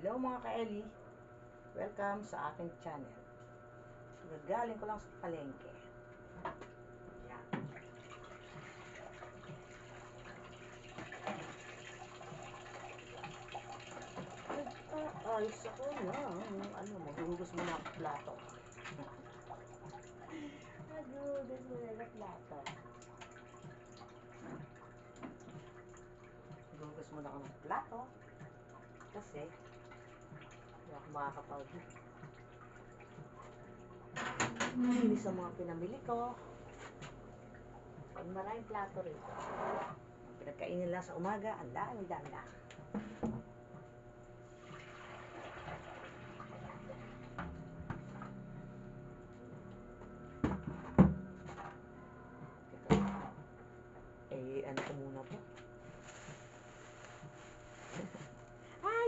Hello mga ka-Eli, welcome sa aking channel. Gagaling ko lang sa palengke. Yan. Nag-aayos ako ng maghuhugas muna ako plato. Maghuhugas muna ng plato. Maghuhugas muna ako ng plato kasi hindi ako makakapag-linis sa mga pinamili ko. Pag maraming plato rito, ang pinagkainin lang sa umaga, ang dami na. Ano ko muna to?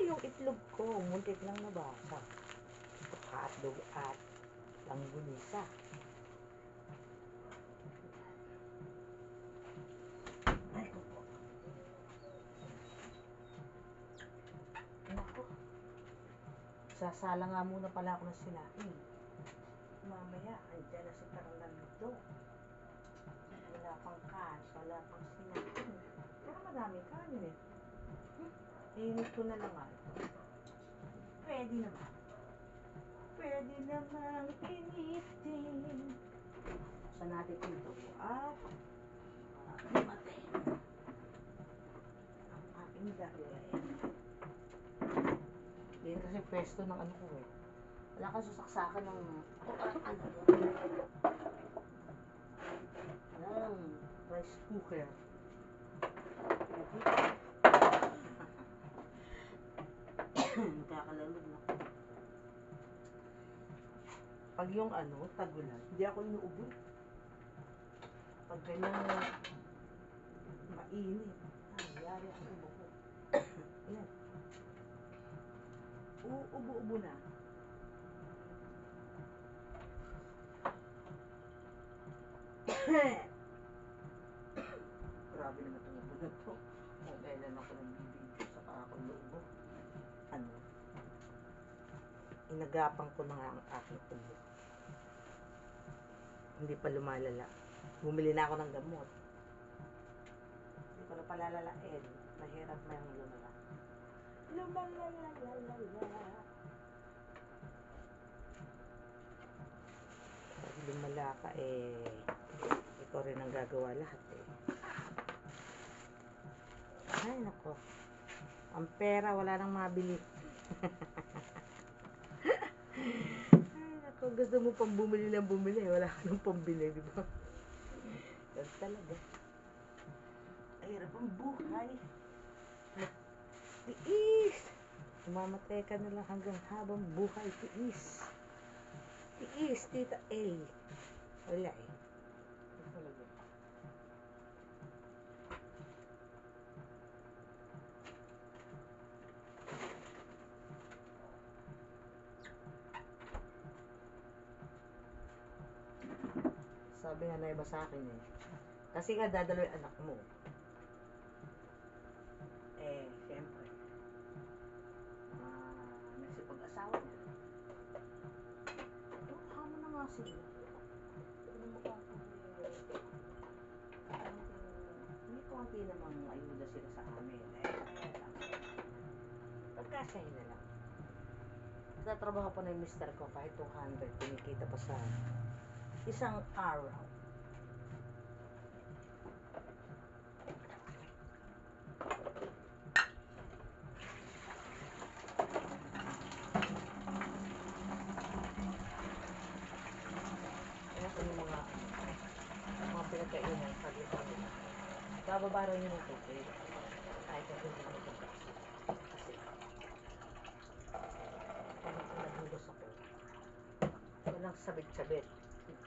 Yung itlog ko, muntik lang nabasa. Hotdog at langgunisa. Ay, ko. Nako. Sasala nga muna pala ako ng sinain. Mamaya, andyan na si Fernando. Wala pang cash, wala pang sinain. Pero madami kanin eh. Init ko na lang ito. Pwede naman. Pwede naman initin. Sa natin ito at matin ang aking dahil. Yan kasi pwesto ng ano ko eh. Wala kang susaksakan ng rice cooker. Nagkakalalog na. Pag yung tagulan, hindi ako inuubo. Pag ganyan mainit, yari ang ubo ko. Ayan. Ubo-ubo na. Grabe naman itong ubo na to. Kung kailan ako nagbibideo sa kakakong ubo. Inagapang ko na nga ang aking ubo. Hindi pa lumalala. Bumili na ako ng gamot. Hindi ko na palalalain. Mahirap na yung lumala. Pag lumala ka ikaw rin ang gagawa lahat Ay nako. Ang pera wala nang mabili. Ay nako, gusto mo pang bumili ng bumili, wala ka nang pambili, di ba? Yan talaga. Ay, hirap ang buhay. Tiis! Umamatay ka na lang hanggang habang buhay. Tiis! Tiis, Tita A. Wala talaga. Sabi nga na iba sa akin kasi nga dadalo yung anak mo. Siyempre. Nagsipag-asawa niya. Mukha mo na nga sila. May konti namang ayuda sila sa amin. Pagkasay na lang. Nagtatrabaho pa na yung mister ko kahit 200. Pinikita pa sa isang araw. Mga pinagkainan sa dito nila. Bababa rin yung tubig. Kahit na hindi naman ito. Kasi pag naghugas ako, walang sabit-sabit.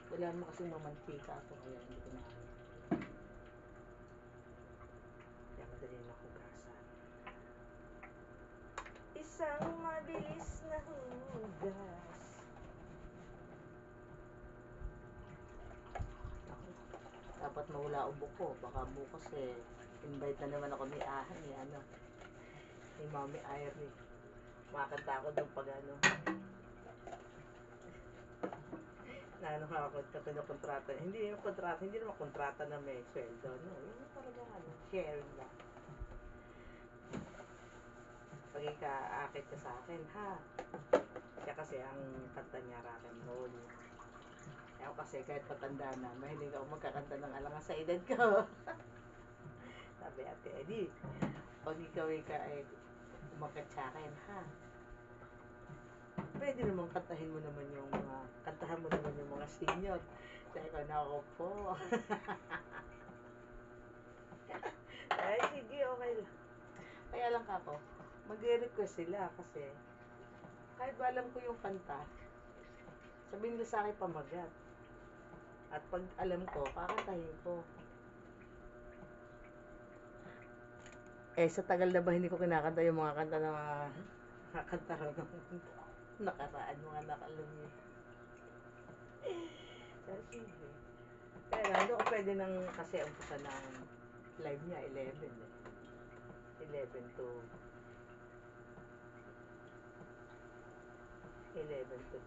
Wala naman kasi mamantika ako kaya hindi ko na. Kaya madali na hugasan. Isang mabilis na hugas. Dapat mawala ubo ko. Baka bukas invite na naman ako ni Ahan ni Mami Irene. Makakanta ako doon pag ano. Na ano nga ako, pinukontrata. Hindi yung kontrata, hindi naman kontrata na may sweldo. No, yung talaga ano, sharing lang. Pag ika-akit ka sa akin, ha? Siya kasi ang kanta niya rock and roll. Ako kasi kahit patanda na, mahilig ako magkakanta ng alangan sa edad ko. Sabi ate Eddie, pag ikaw ay umakat sa akin, ha? Pwede naman kantahin mo naman yung mga, kantahan mo naman yung mga senior. Sabi ko, nako po. Ay, sige, okay lang. Kaya lang ako, mag-request sila kasi kahit ba alam ko yung kanta, sabihin nila sa akin pamagat. At pag alam ko, kakantahin ko. Eh, sa tagal na ba hindi ko kinakanta yung mga kanta na mga kakanta raw ng nakaraan, mga nakalumi. Sige. Kaya hindi ko pwede nang kasi umpusa ng live niya, 11 eh. 11 to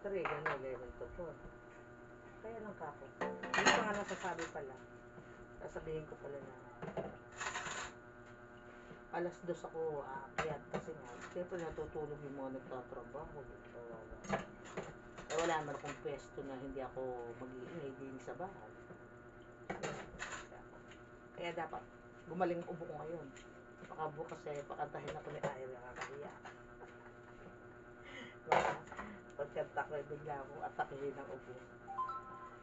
3, gano'n, 11 to 4. Kaya lang kako. Hindi pa nga nasasabi pala. Sasabihin ko pala na alas 2 ako aakyat kasi nga, siyempre natutulog yung mga nagtatrabaho. Eh, wala naman akong pwesto na hindi ako mag-iingay din sa bahay. Kaya dapat gumaling ubo ko ngayon. Baka bukas pakantahin ako ni Ira, nakakahiya. Pagkanta ko, bigla akong atakihin ng ubo.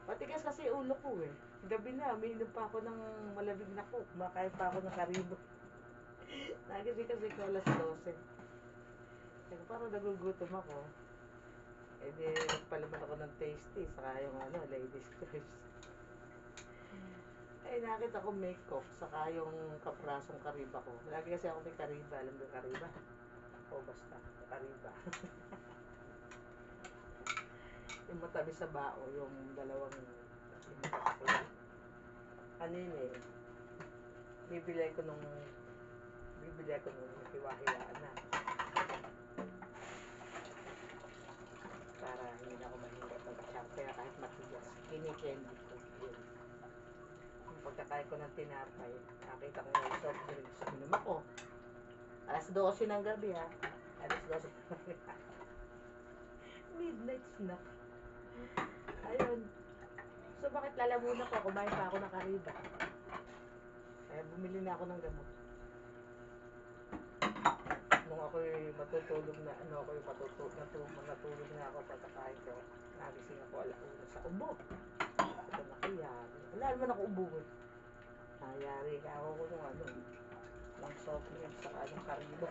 Matigas kasi ulo ko eh. Gabi na, umiinom pa ako ng malamig na coke. Makain pa ako ng karibo. Nagising kasi ko alas 12. Kaya parang nagugutom ako. Eh di, nagpalaman ako ng tasty. Saka yung ladies choice. Eh, nakita ko may coke. Saka yung kaprasong kariba ko. Lagi kasi ako may kariba. Alam mo yung kariba? O basta, kariba. Yung matabi sa bao, yung dalawang yung ano yun eh, bibili ko nung hiwa-hiwaan na para hindi na ako mahirap mag-chop, kaya kahit matigas kinikendy ko yun. Yung pagkakain ko ng tinapay, nakita ko yung soft drinks, minum ako alas 12 ng gabi ha, alas 12 ng gabi midnight snack. Ayun. So, bakit lalamunan ko? Kumain pa ako ng kariba. Kaya bumili na ako ng gamot. Nung ako'y matutulog na, matutulog na ako pagkakain ko. Nagising ako alauna sa ubo. Ito na kaya. Wala naman ako ubo eh. Nangyari ka ako nung ng soft drink sa kariba.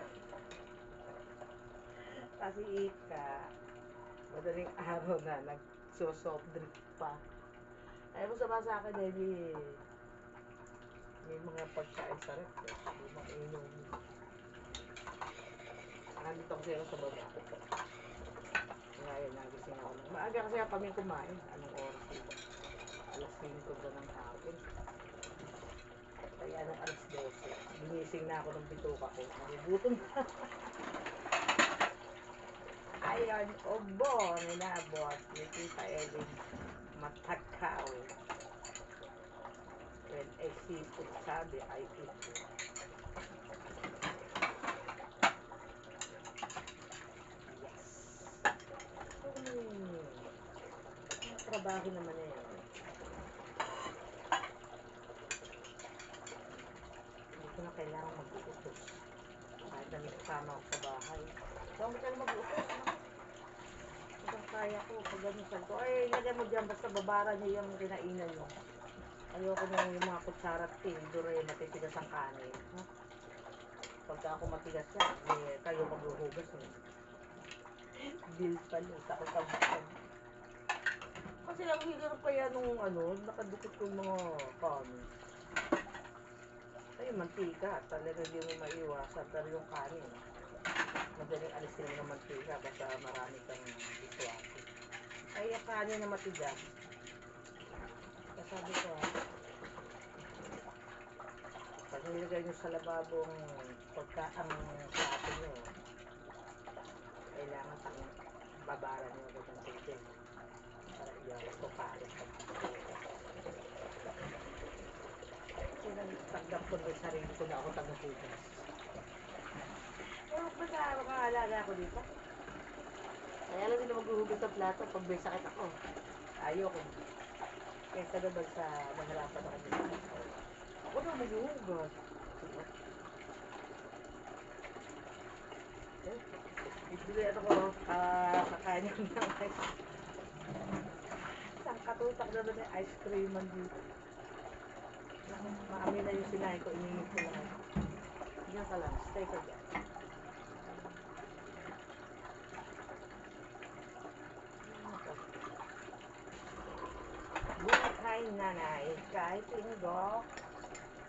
Kasi madaling araw na nagso-soft drink pa. Ayaw mo sama sa akin may mga pagkain sa rep eh. May mga inom. Nandito kasi ako sa baba. Ngayon, nagising ako lang. Maaga kasi kami kumain. Anong oras yun? Alas 5 ba ng hapon? Kaya ng alas 12. Ginising na ako ng bituka ko. Nagugutom na. Ayun, obo, nilabot. May Tita Ellen Matakaw. When I see food, sabi, I eat it. Yes. Trabaho naman eh. Hindi ko na kailangan mag-uutos. Kahit na may kasama ako sa bahay. So, hindi ka na mag-uutos, no? Hanggang kaya ko, pag ganisan ko, ay, lagay mo dyan, basta babara niyo yung kinainan mo. Ayoko na yung mga kutsara at tindor eh, matitigas ang kanin. Huh? Pagka ako matigas yan, kayo maghuhugas eh. Bill pala, takot ang bukan. Kasi ang hirap pa yan nung nakadukot yung mga kanin. Ay, mantika, talaga hindi mo maiwasan, pero yung kanin, madaling alisin mo ng mantika basta marami kang biswaki. Ay, yung kanin na matigas. Sabi ko pag nilagay nyo sa lababong ang plato nyo, Ito kalit. Kasi nagtagdap ko ng sarili ko na ako taga-hugas. Pero ba't mga alaga ako dito? Kaya lang din maghuhugas ng plato pag may sakit ako. Ayoko. Kaysa naman sa nahirapan ako dito. Ako na maghuhugas. Bibili ako kakain ng ice. Isang katutak na doon yung ice cream man dito. Maami na yung sinahin ko, iningit ko lang. Diyan ka lang, stay ka dyan. Buhay nanay, kahit linggo,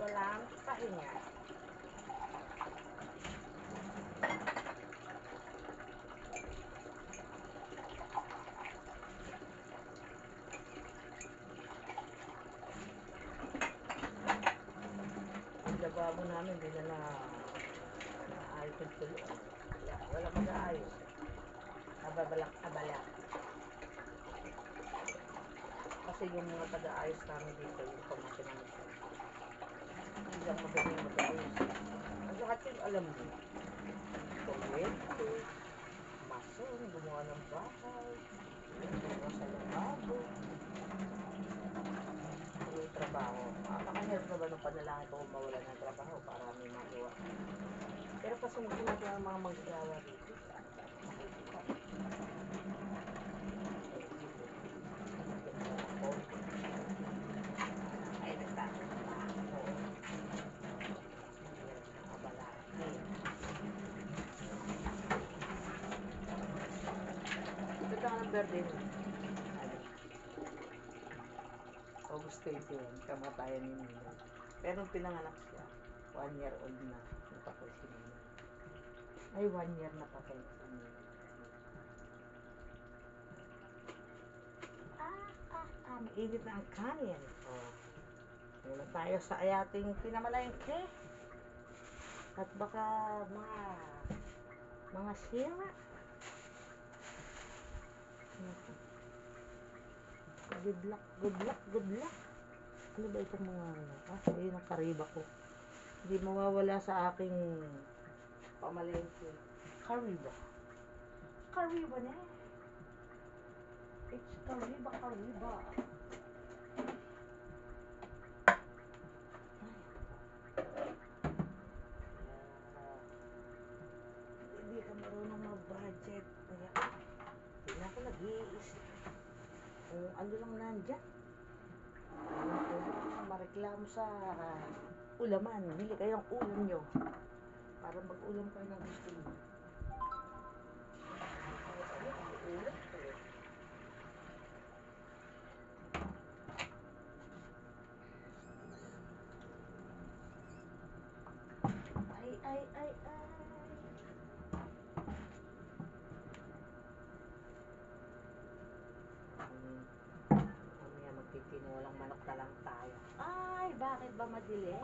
walang pahinga. Ang lababo namin, hindi na naayos yung tulo. Wala mag-aayos. Abalak-abala. Kasi yung mga taga-ayos namin dito, yung pamangkin namin siya. Hindi lang magaling mag-aayos. Ang lahat yung alam mo. Kuryente, mason, gumawa ng bahay, gumawa sa lababo. Yung trabaho. Nakahirap na ba ng panalangin ko mawala ng trabaho para may magawa. Pero pasunggulat na ang mga magagawa dito. Ay, nagtatanong pa ako. Nakabala. Ito ka ng birthday mo. August 21, kamatayan ni Nino. Pero nung pinanganak siya, 1 year old na napatay si Nino. Ay, 1 year na patay si Nino. Mainit na ang kanin. Muna tayo sa ayating pinamalengke. At baka mga sira. Good luck, good luck, good luck. Ano ba itong mga ayun ang kariba ko. Hindi mawawala sa aking pamalengke. Kariba. Kariba na eh. It's kariba, kariba. Hindi ka marunong mag-budget. Kaya hindi na ako nag-iisip. Kung ano lang nandyan. Mareklamo sa ulaman. Bili kayong ulam nyo. Para mag-ulam kayo ng gusto nyo. Ulam ko eh. Ay. Mamaya magtitinulang manok na lang tayo. Ay, bakit ba madilim?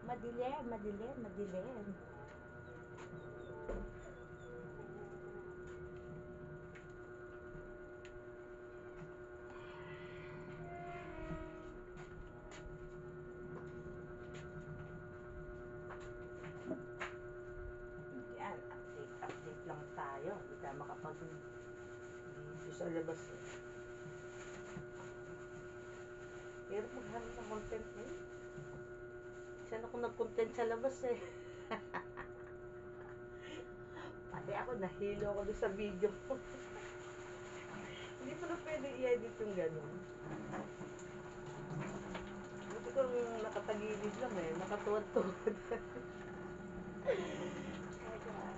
Madilim. Yan, update lang tayo. Hindi tayo makapag-video sa labas eh. Pero maghanap ng content eh. Saan ako nag-content sa labas eh. Pati ako nahilo ako doon sa video ko. Hindi pa na pwede i-edit yung gano'n. Buti ko nakatagilid lang eh. Nakatuwad-tuwad.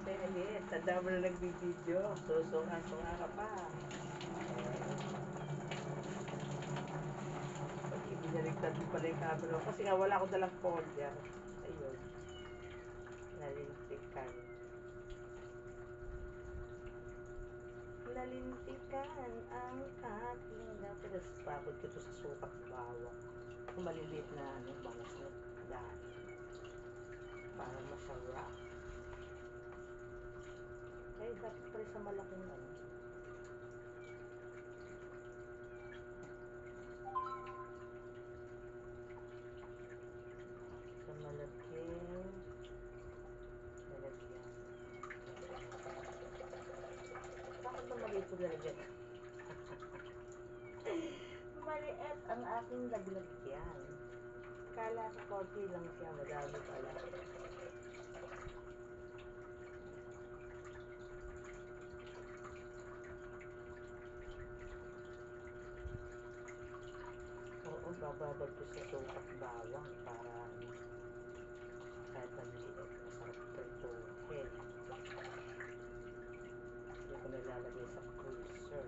Ay, tanda mo na nagbibideo. Susunga ka pa. Binaligtad mo pala yung camera ko. Kasi nga wala akong dalang folder. Ayun. Nalintikan ang aking dapat. Tapos ko ito sa sukat bawang. Kung maliliit na bangas na dahil. Para masarap. Ay, dapat pala sa malaking lalagyan. Maliit ang aking laglagyan. Kala ko konti lang siya, madami pala. Oo, bababad ko sa sukat bawang para kahit maliit, masarap prituhin. Hindi ko nilalagay sa freezer.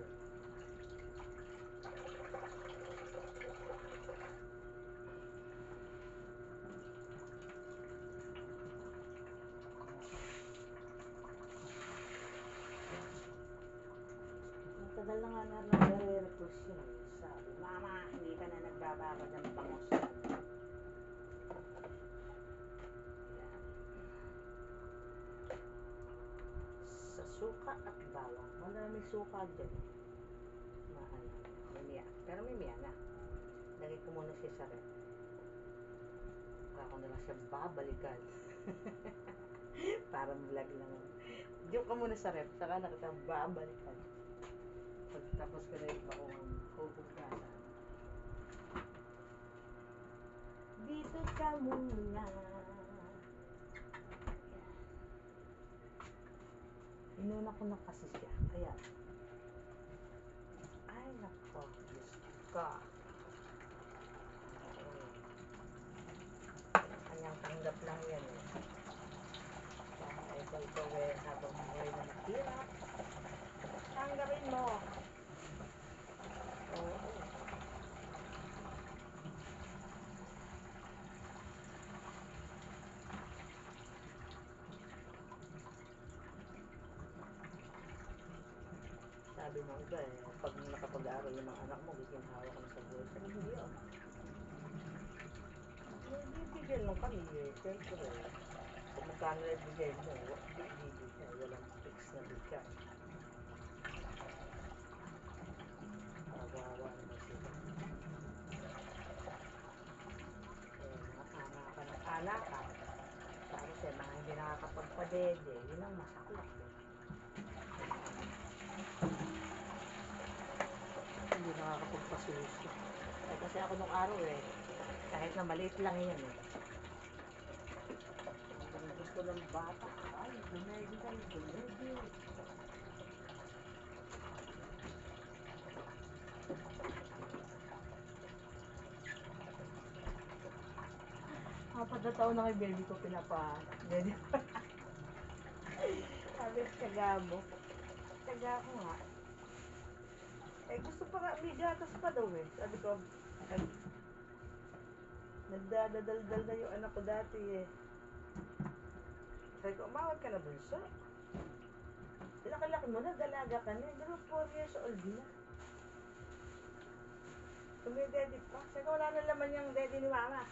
Matagal na nga nare-request yun eh. Sabi, Mama, hindi ka na nagbababad ng bangus. Sa suka at bawang. Maraming suka dyan. May miya. Pero may miya na. Lagay ko muna siya sa rep. Saka ko na lang siya babalikan. Para vlog lang. Diyo ka muna sa rep. Saka na kita babalikan. Pagtapos ko na yung huhugasan. Dito ka muna. Inuna ko na kasi siya. Kaya. Ay, nako. Diyos ka. Kanyang tanggap lang yan eh. Kaya ay gawin habang buhay na mahirap. Tanggapin mo. Oo. Sabi mo iba eh, pag nakapag-aaral yung mga anak mo, giginhawa ka na sa buhay. Sabi hindi yun. Bibigyan mo kami eh, siyempre. Kung magkano na ibigay mo, bibigay. Walang fix na bigay. Kawawa naman sila. Mga anak ka ng anak ka. Tapos eh, mga hindi nakakapagpadede, yun ang masaklap eh. Hindi nakakapagpasuso. Eh, kasi ako nung araw eh, kahit na maliit lang yan eh. Ang gusto ng bata, ay, dumedi. Apat na taon na kay baby ko pinapa-dedi. Sabi, tiyaga mo. Tiyaga ko nga. Eh, gusto pa nga, may gatas pa daw eh. Sabi ko, nagdadadaldal na yung anak ko dati eh. Sabi ko, umawag ka na bunso. Laki-laki mo na, dalaga ka na. Pero 4 years old na. Tumidedi pa. Sabi ko, wala na laman yung daddy ni mama.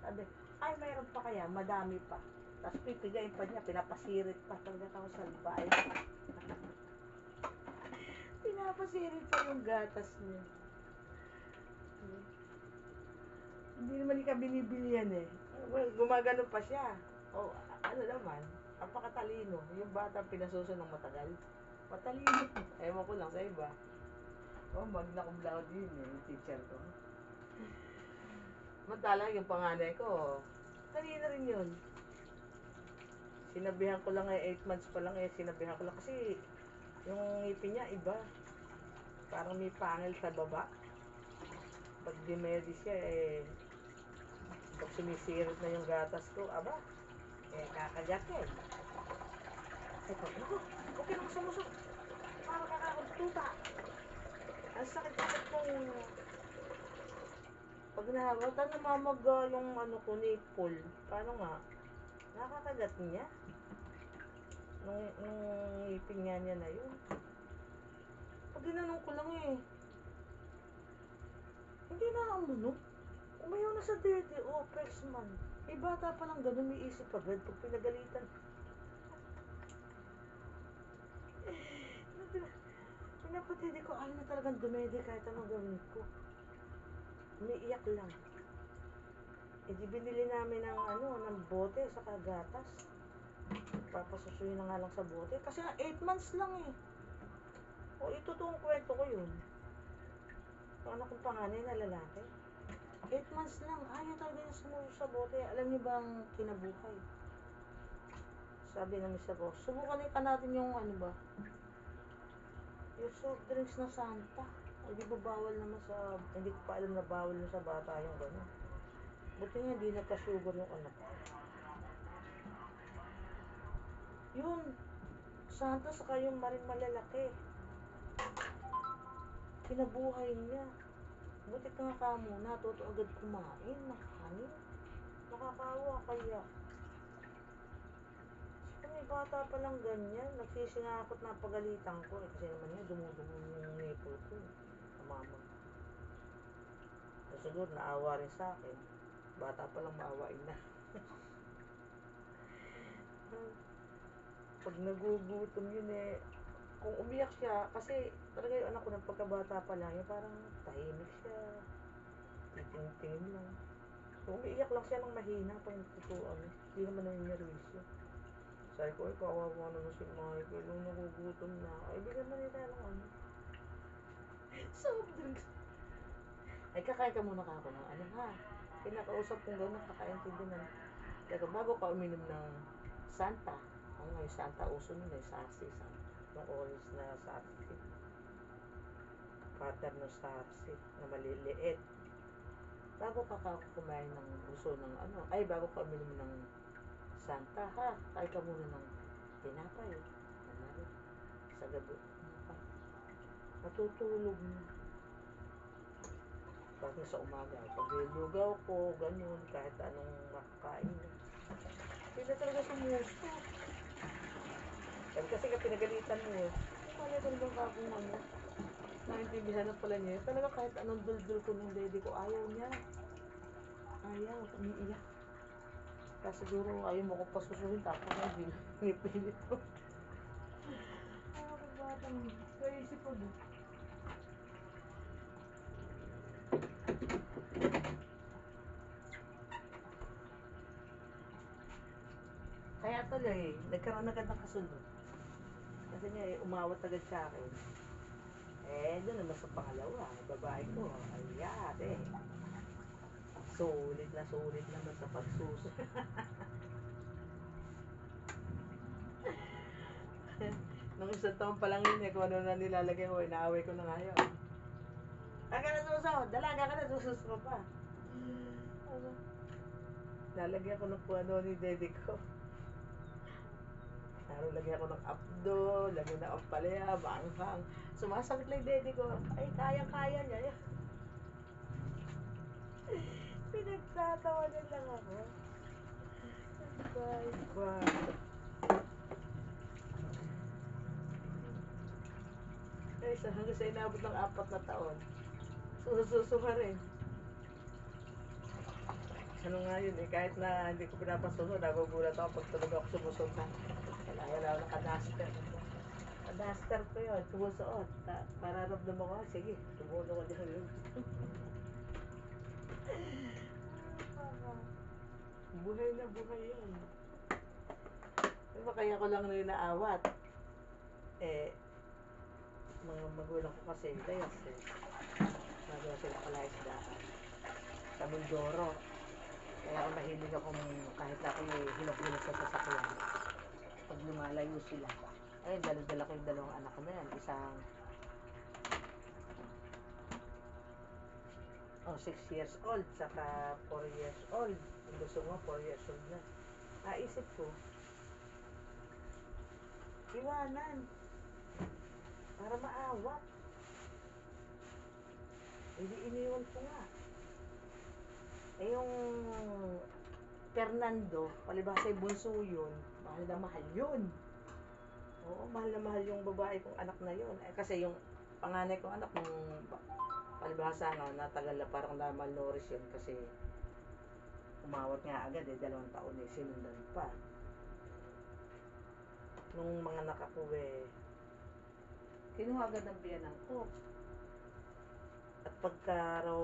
Sabi, ay, mayroon pa kaya, madami pa. Tapos pipigayin pa niya, pinapasirit pa. Talaga ako salbay. Pinapasirit pa yung gatas niya. Hindi naman ka binibili yan eh. Well, gumagano pa siya. O, ano naman, apakatalino. Yung bata pinasuso ng matagal. Matalino. Ewan ko lang sa iba. Oh, magna cum laude yun eh, yung teacher ko. Mantala, yung panganay ko, talino rin yun. Sinabihan ko lang eh, 8 months pa lang eh, sinabihan ko lang kasi yung ngipin niya iba. Parang may pangil sa baba. Pag dimedi siya eh, pag sumisirit na yung gatas ko, aba, eh kakagat eh. Ito, naku, okay lang sumusok. Parang kakakagtuta. Ang sakit-sakit kong pag nahawatan, namamaga yung ano ko, nipple. Paano nga? Nakakagat niya. Nung ngipin nga niya na yun. Pag ginanong ko lang eh. Hindi na ano. Umayaw na sa dede. Oh, freshman. Eh, bata pa lang ganun, may isip agad pag pinagalitan. Pinapatidi ko, ayaw na talagang dumede kahit anong gawin ko. Umiiyak lang. Eh, di binili namin ng ano, ng bote sa kagatas. Papasusuyin na nga lang sa bote. Kasi 8 months lang eh. O, itotoong kwento ko yun. Ang anak kong panganay na lalaki. 8 months lang. Ayaw talaga niya sumuso sa bote. Alam niyo ba ang kinabuhay? Sabi namin sa boss, subukan ka natin yung ano ba? Yung soft drinks na Santa. Ay, di ba bawal naman sa... Hindi ko pa alam na bawal na sa bata yung gano'n. Buti nga hindi nagka-sugar yung anak. Yun, Santa saka yung maring malalaki. Kinabuhay niya. Buti ka nga ka mo, natuto agad kumain ng kanin. Nakakawa kaya. Kung may bata pa lang ganyan, nagsisingakot na pagalitan ko. Eh, kasi naman niya, dumudumo yung nipple ko. Mama. So, siguro naawa rin sa akin. Bata pa lang maawain na. Pag nagugutom yun eh, kung umiyak siya, kasi talaga yung anak ko ng pagkabata pa lang, yung parang tahimik siya, titingin lang. Kung umiiyak lang siya ng mahina, pang tutuan, hindi naman nangyayarwisyo. Sabi ko, ay kawawa naman si Michael, nung nagugutom na, ay bigyan na nila ng ano. Soft drinks. Ay kakain ka muna ka ako ng ano ha. Pinakausap kong gano'n, kakaintindi na. Teka, bago ka uminom ng Santa, ang may Santa uso nun eh, Sarsi, yung orange na Sarsi. Pattern ng Sarsi, na maliliit. Bago ka kumain ng uso ng ano, ay bago ka uminom ng Santa ha, kain ka muna ng tinapay. Ano, sa gabi. Matutulog na. Bakit sa umaga, pag lugaw ko, ganun, kahit anong makakain. Hindi na talaga sumusto. Kasi ka pinagalitan mo eh. Kaya talagang kakong ano, naintindihan na pala niya. Talaga kahit anong dul-dul ko ng daddy ko, ayaw niya. Ayaw, umiiyak. Kasi siguro ayaw mo ko pasusuhin, tapos hindi pinipilit ko. Batang, kaisip ko doon. Kaya tuloy, nagkaroon agad ng kasunod. Kasi niya, umawat agad sa akin. Eh, doon naman sa pangalawa, babae ko, ay ate. Sulit naman sa pagsuso. Nung isang taon pa lang yun eh, kung ano na nilalagay ko, inaaway ko na nga yun. Aga na suso, dalaga ka na, susus mo pa. Lalagyan ko ng kung ano ni daddy ko. Lagyan ko ng abdo, lagyan ng ampalaya, banghang. Sumasakit lang daddy ko. Ay, kaya-kaya niya. Pinagtatawanan lang ako. Bye. Ay, hanggang sa inabot ng 4 na taon. Sususo ka rin. Ano nga yun eh, kahit na hindi ko pinapasunod, nagugulat ako pag tulog ako sumusunod na. Kailangan ako naka-duster. Naka-duster ko yun, sumusuot. Para ramdam ako, sige, sumusunod ko dyan yun. Buhay na buhay yun. Diba kaya ko lang rin naawat? Eh, mga magulang ko kasi, dayas eh. Magawa sila pala isdaan. Sa Mindoro. Kaya ako mahilig akong kahit ako hilap-hilap sa sasakyan. Pag lumalayo sila. Ay, dala-dala ko yung dalawang anak ko na yan. Isang 6 years old, saka 4 years old. Yung gusto mo, 4 years old na. Naisip ko, iwanan. Para maawat. Hindi iniwan ko nga. Eh yung Fernando, palibasa yung bunso yun, mahal na mahal yun. Oo, mahal na mahal yung babae kong anak na yun. Eh, kasi yung panganay kong anak, nung palibasa nga, natagal na parang na-malnourished yun kasi umawat nga agad eh, 2 taon eh, sinundan pa. Nung mga nakaku eh, kinuha agad ng biyanan ko. At pagka raw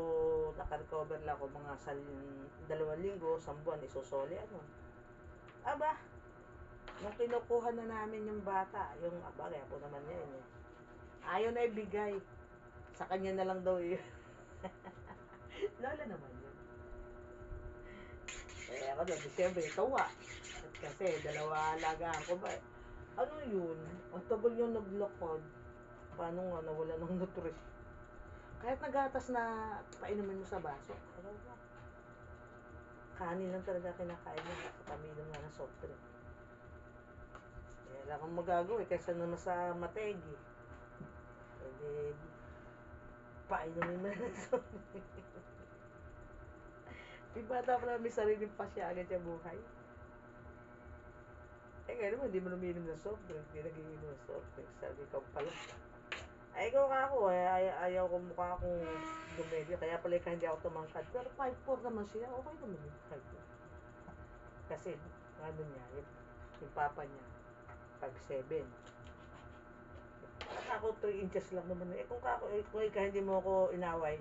naka-recover lang ako mga 2 linggo, 1 buwan, isusoli ano. Aba, nung kinukuha na namin yung bata, yung bagay po naman niya yun eh. Ayaw na ibigay. Sa kanya na lang daw yun. Lola naman yun. Eh ako na, Disyembre, tawa. At kasi, dalawa alagaan ko ba eh. Ano yun? Ang tagal yung naglakad. Paano nga nawala ng nutrisyon? Kahit nagatas na painumin mo sa baso, ayaw na. Kanin lang talaga kinakain mo. Paminom nga ng soft drink. Eh, wala kang magagawa eh. Kaysa naman sa mategi. Eh, di, painumin mo na ng soft drink. Yung bata pala may sariling pasya agad yung buhay. Eh, kaya naman, hindi mo luminom ng soft drink. Hindi nag-iinom ng soft drink. Sabi ka pala. Ay, ikaw ka ako eh. Ayaw ko mukha akong dumedyo. Kaya pala ka hindi ako tumangkad. Pero 5'4 naman siya. Okay naman yung 5'4. Kasi, ano niya, yung papa niya, 5'7. Ako 3 inches lang naman. Eh, kung ikaw hindi mo ako inaway.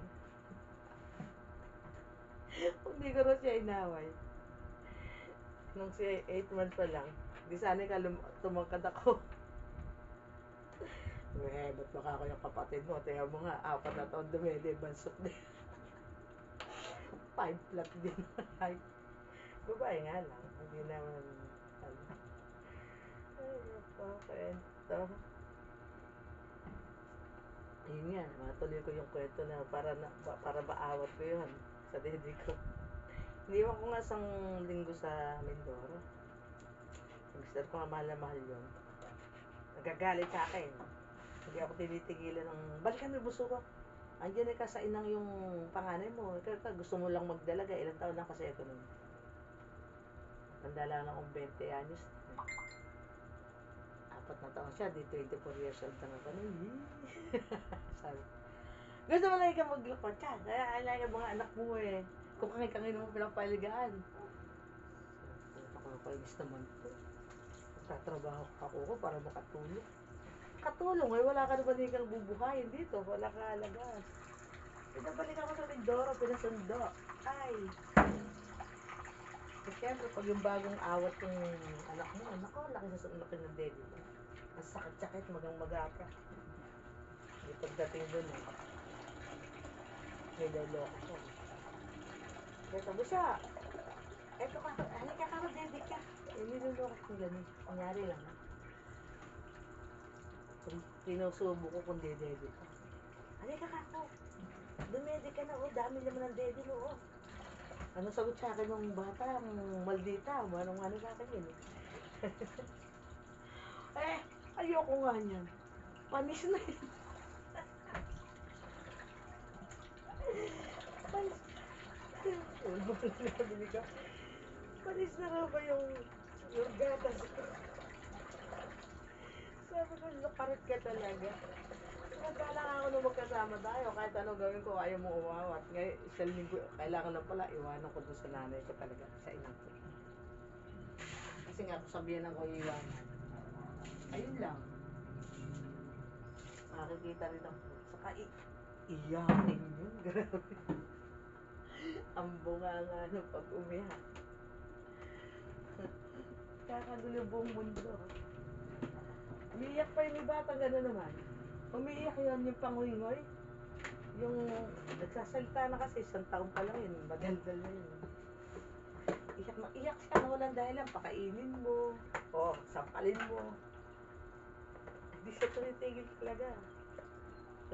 Kung hindi ko rin siya inaway. Nung siya 8 months pa lang, di sana ka tumangkad ako. Eh, ba't baka ako yung kapatid mo? Tingnan mo nga, 4 na taon dumede, bansot din. 5 flat din. Babae nga lang. Hindi naman, ano. Ay, napakwento. Ayun nga, matuloy ko yung kwento na para maawat ko yun sa dede ko. Iniwan ko nga isang linggo sa Mindoro. Mister ko nga mahal na mahal yun. Nagagalit sa akin. Hindi ako tinitigilan ng, balikan mo buso ko. Andiyan ka sa inang yung panganay mo. Ikaw, gusto mo lang magdalaga. Ilang taon lang kasi ito nun. Tanda lang akong 20 anyos. 4 na taon siya. Di 24 years old na ako nun. Sabi. Gusto mo lang ikaw maglakot ka. Kaya alay ka mga anak mo eh. Kung kangin-kangin mo pinapaligaan. Nakakainis naman po. Tatrabaho ako ko para makatulong. Katulong eh, wala ka naman kang bubuhayin dito, wala ka alagas. Pinabalik ako sa Mindoro, pinasundo. Ay! Eh, siyempre, pag yung bagong awat yung anak mo, anak ko, laki ng daddy mo. Ang sakit-sakit, magang-maga pa. Yung pagdating doon eh, niloloko ko. Kaya sabi siya, eto ka, halika ka, daddy ka. Eh, niloloko ko gano'n. Nangyari lang. Sinusubo ko kung dedede ka. Halika ka ako. Dumede ka na, oh. Dami naman ng dede mo, oh. Ano sagot sa akin ng bata, maldita. Manong-ano sa akin yun, eh. Eh, ayoko nga niyan. Panis na yun. Panis. Panis na raw ba yung gatas ko? Sabi ko, lukarit ka talaga. Nagkala ako nung magkasama tayo, kahit ano gawin ko, ayaw mo umawat. Ngayon, isang linggo, kailangan na pala, iwanan ko doon sa nanay ko talaga, sa inang ko. Kasi nga, sabihan ako iwanan. Ayun lang. Makikita rin ako. Saka, iyakin yun, grabe. Ang bunga nga no, pag umiyak. Kakagulo buong mundo. Umiiyak pa yung bata, gano'n naman. Umiiyak yun, yung panguingoy. Yung nagsasalita na kasi, 1 taon pa lang yun, madaldal na yun. Iyak na iyak siya na walang dahilan, pakainin mo, o sampalin mo. Hindi siya tumitigil talaga.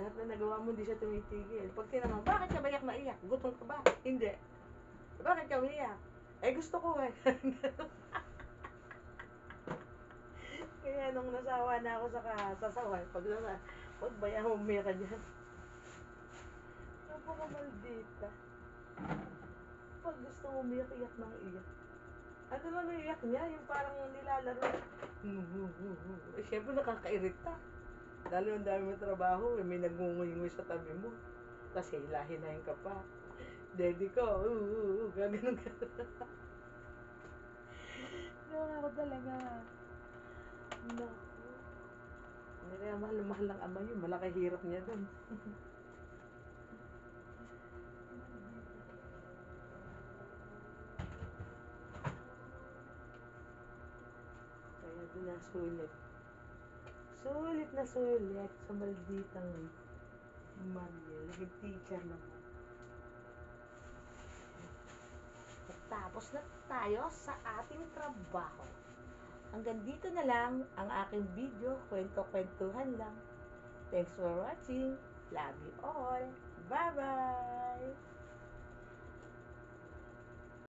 Lahat na nagawa mo, hindi siya tumitigil. Pag tinanong, bakit ka ba iyak na iyak? Gutom ka ba? Hindi. Bakit ka umiyak? Eh, gusto ko eh. Kaya nung nasawa na ako sa sasaway, pag bayan mo umiyak ka dyan. Napaka-maldita. Pag gusto mo umiyak, iyak ng iyak. Ano lang iyak niya? Yung parang nilalaro. Eh, syempre nakakairita. Lalo ang dami mo trabaho, may nagunguy-nguy sa tabi mo. Kasi hilahin ka pa. Daddy ko, gano'n ka. Gano'n ako talaga. Naku. Kaya mahal ng ama yun. Malaki hirap niya dun. Kaya doon nasulit. Sulit na sulit sa malditang Mariel. Nag-teacher naman. Tapos na tayo sa ating trabaho. Hanggang dito na lang ang aking video. Kwento-kwentuhan lang. Thanks for watching. Love you all. Bye-bye!